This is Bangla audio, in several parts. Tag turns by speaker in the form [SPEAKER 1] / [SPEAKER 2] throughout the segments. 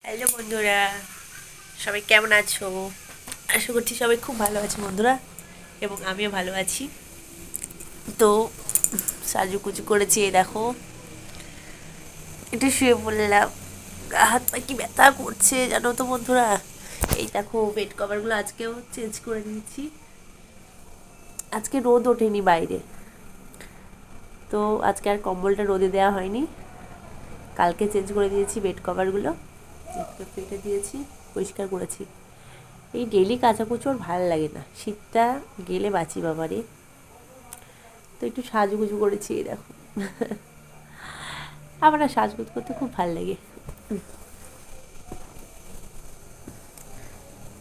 [SPEAKER 1] হ্যালো বন্ধুরা, সবাই কেমন আছো? আশা করছি সবাই খুব ভালো আছে বন্ধুরা, এবং আমিও ভালো আছি। তো সাজুকুচু করেছি, এই দেখো একটু শুয়ে পড়লাম। গা হাত পা কি ব্যথা করছে জানো তো বন্ধুরা। এই দেখো বেড কভারগুলো আজকেও চেঞ্জ করে নিয়েছি। আজকে রোদ ওঠেনি বাইরে, তো আজকে আর কম্বলটা রোদে দেওয়া হয়নি। কালকে চেঞ্জ করে দিয়েছি বেড কভারগুলো, ফেটে দিয়েছি, পরিষ্কার করেছি। এই ডেলি কাচাকুচো আর ভালো লাগে না, শীতটা গেলে বাঁচি বাবারে। তো একটু সাজুগুজু করেছি, এই দেখো। আমার না সাজগুজ করতে খুব ভালো লাগে।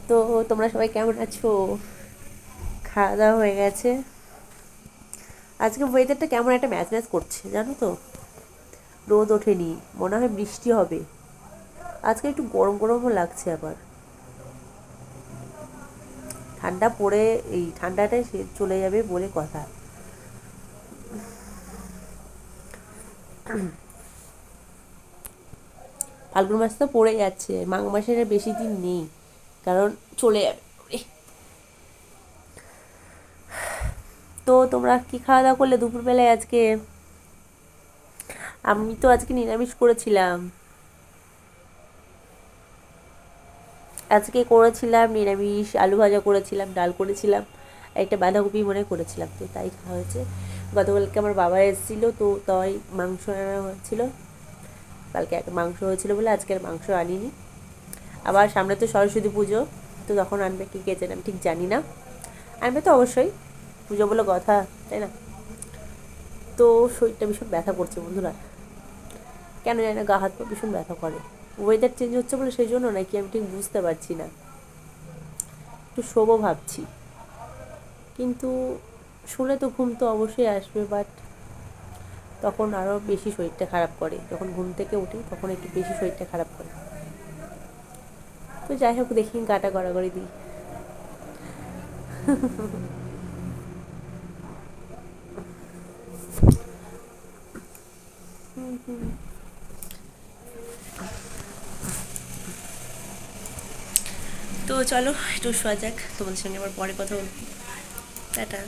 [SPEAKER 1] তো তোমরা সবাই কেমন আছো? খাওয়া দাওয়া হয়ে গেছে? আজকে ওয়েদারটা কেমন একটা ম্যাচ ম্যাচ করছে জানো তো। রোদ ওঠেনি, মনে হয় বৃষ্টি হবে। আজকে একটু গরম গরমও লাগছে আবার। ঠান্ডা পড়ে এই ঠান্ডাটাই সে চলে যাবে বলে কথা। ফাল্গুন মাস তো পড়ে যাচ্ছে, মাঘ মাসের আর বেশি দিন নেই, কারণ চলে যাবে। তো তোমরা কি খাওয়া দাওয়া করলে দুপুরবেলায় আজকে? আমি তো আজকে নিরামিষ করেছিলাম। আজকে করেছিলাম নিরামিষ, আলু ভাজা করেছিলাম, ডাল করেছিলাম, একটা বাঁধাকপি মনে করেছিলাম, তো তাই খাওয়া হয়েছে। গতকালকে আমার বাবা এসেছিলো, তো তাই মাংস আনা হয়েছিল। কালকে একটা মাংস হয়েছিল বলে আজকে আর মাংস আনিনি। আবার সামনে তো সরস্বতী পুজো, তো তখন আনবে কি কে জানে, আমি ঠিক জানি না। আনবে তো অবশ্যই, পুজো বলে কথা, তাই না? তো শরীরটা ভীষণ ব্যথা করছে বন্ধুরা, কেন জানি না, গা হাত পা ভীষণ ব্যথা করে। ওয়েদার চেঞ্জ হচ্ছে বলে সেই জন্য নাকি আমি ঠিক বুঝতে পারছি না। একটু শোবো ভাবছি, কিন্তু শুলে তো ঘুম তো অবশ্যই আসবে, বাট তখন আরও বেশি শরীরটা খারাপ করে। যখন ঘুম থেকে উঠি তখন একটু বেশি শরীরটা খারাপ করে। তো যাই হোক, দেখি গাটা গড়াগড়ি দিই। তো চলো একটু শোয়া যাক, তোমাদের সঙ্গে আবার পরে কথা বলবো। টাটা।